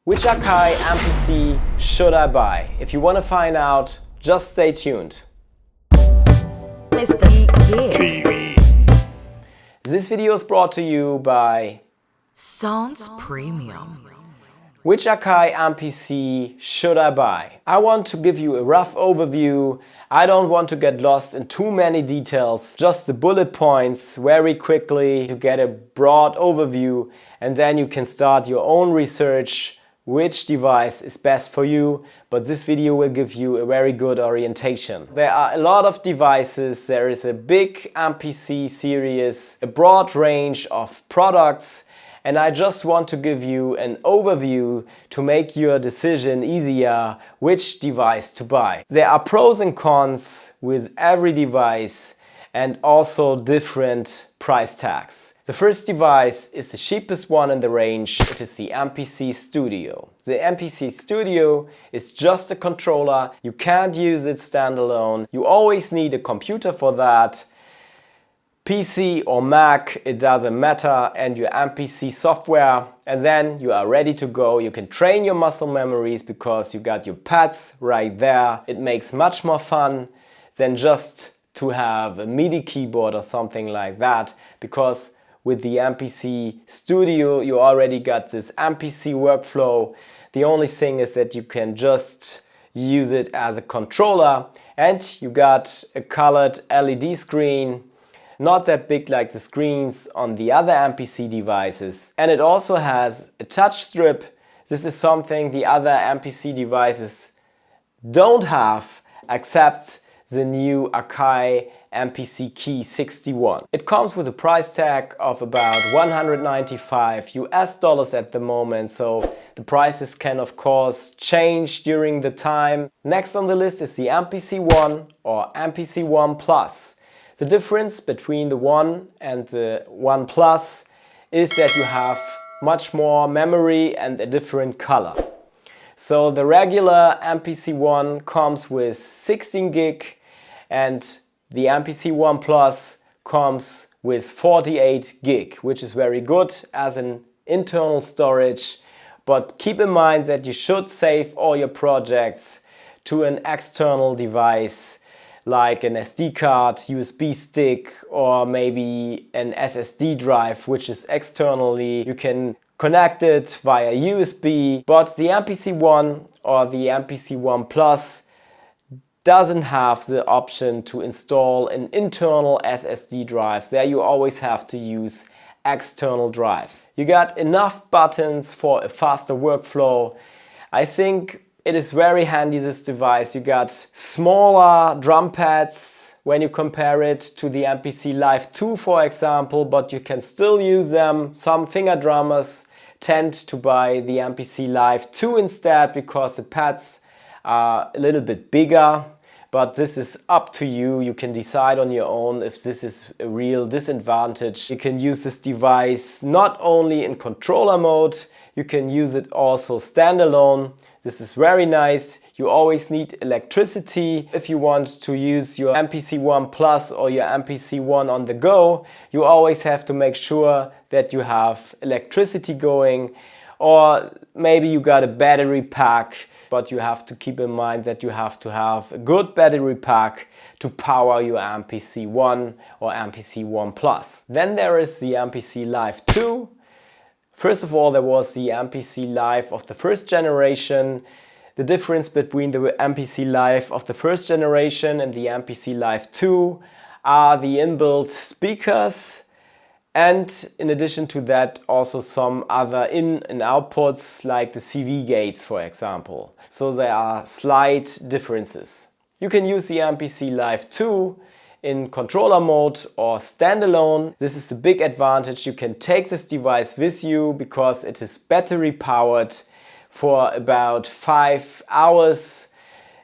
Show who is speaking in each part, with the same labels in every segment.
Speaker 1: Which Akai MPC should I buy? If you want to find out, just stay tuned.
Speaker 2: Mr. Key.
Speaker 1: This video is brought to you by
Speaker 2: Sounds Premium.
Speaker 1: Which Akai MPC should I buy? I want to give you a rough overview. I don't want to get lost in too many details, just the bullet points very quickly to get a broad overview, and then you can start your own research which device is best for you, but this video will give you a very good orientation. There are a lot of devices, there is a big MPC series, a broad range of products, and I just want to give you an overview to make your decision easier which device to buy. There are pros and cons with every device and also different price tags. The first device is the cheapest one in the range. It is the MPC Studio. The MPC Studio is just a controller. You can't use it standalone. You always need a computer for that. PC or Mac, it doesn't matter, and your MPC software, and then you are ready to go. You can train your muscle memories because you got your pads right there. It makes much more fun than just to have a MIDI keyboard or something like that, because with the MPC Studio you already got this MPC workflow. The only thing is that you can just use it as a controller, and you got a colored LED screen, not that big like the screens on the other MPC devices, and it also has a touch strip. This is something the other MPC devices don't have, except the new Akai MPC Key 61. It comes with a price tag of about $195 at the moment, so the prices can of course change during the time. Next on the list is the MPC One or MPC One Plus. The difference between the One and the One Plus is that you have much more memory and a different color. So the regular MPC One comes with 16 gig and the MPC One Plus comes with 48 gig, which is very good as an internal storage. But keep in mind that you should save all your projects to an external device like an SD card, USB stick, or maybe an SSD drive, which is externally. You can connect it via USB, but the MPC One or the MPC One Plus doesn't have the option to install an internal SSD drive. There you always have to use external drives. You got enough buttons for a faster workflow. I think it is very handy, this device. You got smaller drum pads when you compare it to the MPC Live 2, for example, but you can still use them. Some finger drummers tend to buy the MPC Live 2 instead because the pads are a little bit bigger, but this is up to you. You can decide on your own if this is a real disadvantage. You can use this device not only in controller mode, you can use it also standalone. This is very nice. You always need electricity. If you want to use your MPC One Plus or your MPC One on the go, you always have to make sure that you have electricity going, or maybe you got a battery pack, but you have to keep in mind that you have to have a good battery pack to power your MPC One or MPC One Plus. Then there is the MPC Live 2. First of all, there was the MPC Live of the first generation. The difference between the MPC Live of the first generation and the MPC Live 2 are the inbuilt speakers, and in addition to that also some other in and outputs like the CV gates, for example. So there are slight differences. You can use the MPC Live 2 in controller mode or standalone. This is the big advantage. You can take this device with you because it is battery powered for about 5 hours.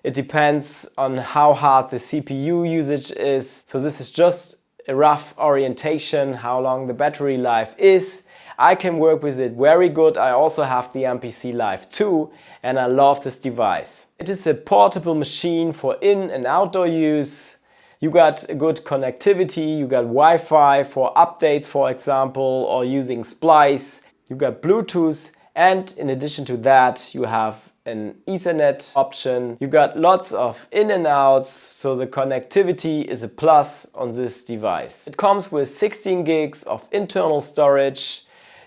Speaker 1: It depends on how hard the CPU usage is. So this is just a rough orientation how long the battery life is. I can work with it very good. I also have the MPC Live 2 and I love this device. It is a portable machine for in and outdoor use. You got a good connectivity, you got Wi-Fi for updates, for example, or using Splice. You got Bluetooth And in addition to that, you have an Ethernet option. You got lots of in and outs, so the connectivity is a plus on this device. It comes with 16 gigs of internal storage.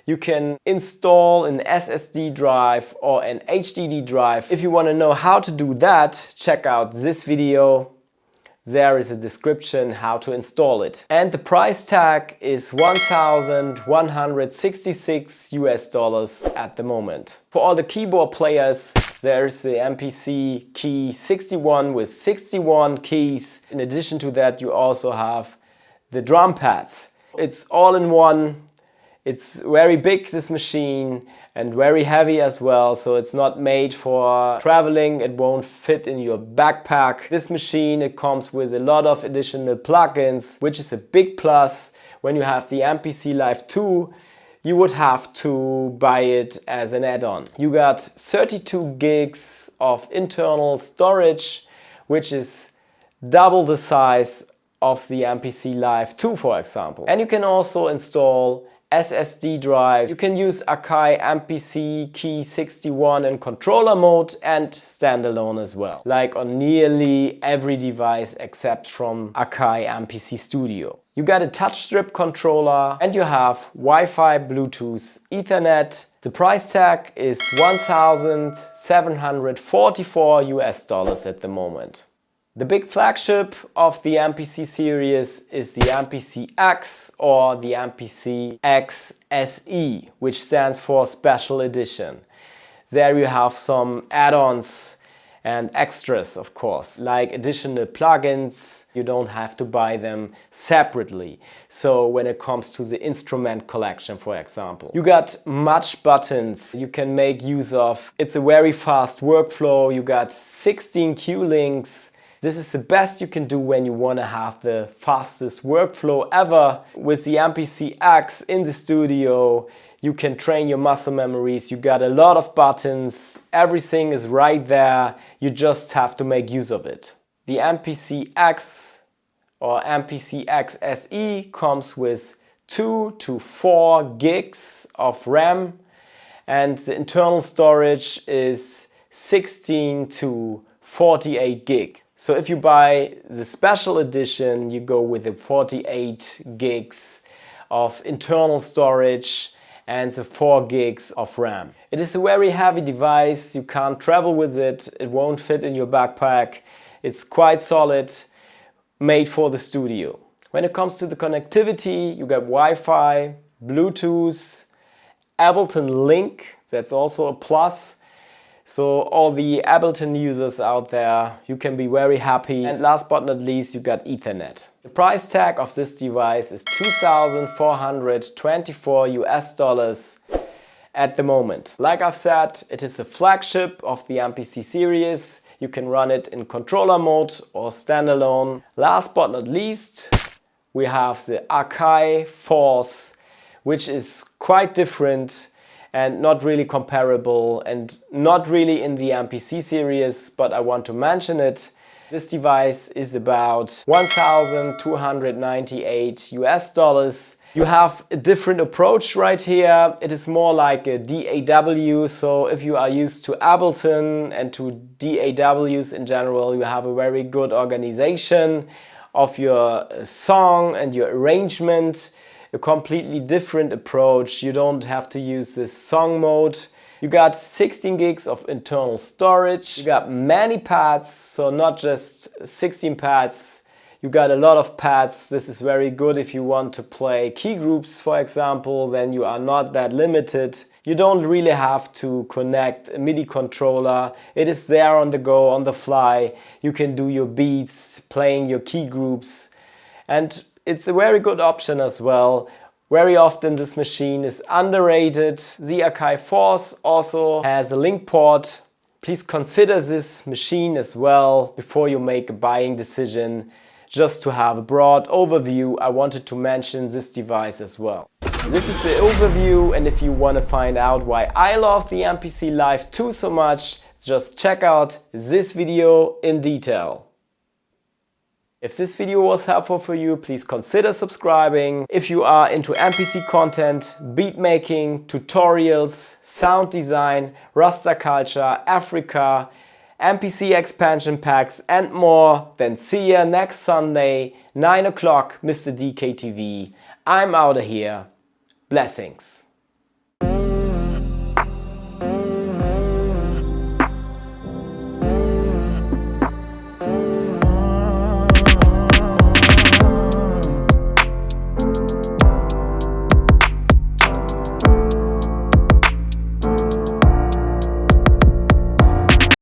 Speaker 1: You can install an SSD drive or an HDD drive. If you want to know how to do that, check out this video. There is a description how to install it. And the price tag is $1,166 at the moment. For all the keyboard players, there is the MPC Key 61 with 61 keys. In addition to that, you also have the drum pads. It's all in one. It's very big, this machine, and very heavy as well, so it's not made for traveling. It won't fit in your backpack. This machine, it comes with a lot of additional plugins, which is a big plus. When you have the MPC Live 2, you would have to buy it as an add-on. You got 32 gigs of internal storage, which is double the size of the MPC Live 2, for example. And you can also install SSD drives. You can use Akai MPC Key 61 in controller mode and standalone as well, like on nearly every device except from Akai MPC Studio. You got a touch strip controller and you have Wi-Fi, Bluetooth, Ethernet. The price tag is $1,744 at the moment. The big flagship of the MPC series is the MPC X or the MPC X SE, which stands for Special Edition. There you have some add-ons and extras, of course, like additional plugins. You don't have to buy them separately. So when it comes to the instrument collection, for example, you got much buttons you can make use of. It's a very fast workflow. You got 16 cue links. This is the best you can do when you want to have the fastest workflow ever. With the MPC X in the studio, you can train your muscle memories. You got a lot of buttons. Everything is right there. You just have to make use of it. The MPC X or MPC X SE comes with 2 to 4 gigs of RAM, and the internal storage is 16 to 48 gigs. So if you buy the special edition, you go with the 48 gigs of internal storage and the 4 gigs of RAM. It is a very heavy device. You can't travel with it. It won't fit in your backpack. It's quite solid, made for the studio. When it comes to the connectivity, you got Wi-Fi, Bluetooth, Ableton Link. That's also a plus. So all the Ableton users out there, you can be very happy. And last but not least, you got Ethernet. The price tag of this device is $2,424 at the moment. Like I've said, it is a flagship of the MPC series. You can run it in controller mode or standalone. Last but not least, we have the Akai Force, which is quite different and not really comparable and not really in the MPC series, but I want to mention it. This device is about $1,298. You have a different approach right here. It is more like a DAW, so if you are used to Ableton and to DAWs in general, you have a very good organization of your song and your arrangement. A completely different approach. You don't have to use this song mode. You got 16 gigs of internal storage. You got many pads, so not just 16 pads. You got a lot of pads. This is very good if you want to play key groups, for example, then you are not that limited. You don't really have to connect a MIDI controller. It is there on the go, on the fly. You can do your beats, playing your key groups. And it's a very good option as well. Very often this machine is underrated. The Akai Force also has a link port. Please consider this machine as well before you make a buying decision. Just to have a broad overview, I wanted to mention this device as well. This is the overview, and if you want to find out why I love the MPC Live 2 so much, just check out this video in detail. If this video was helpful for you, please consider subscribing. If you are into MPC content, beat making, tutorials, sound design, Rasta culture, Africa, MPC expansion packs and more, then see ya next Sunday, 9 o'clock, Mr. DK TV. I'm out of here. Blessings.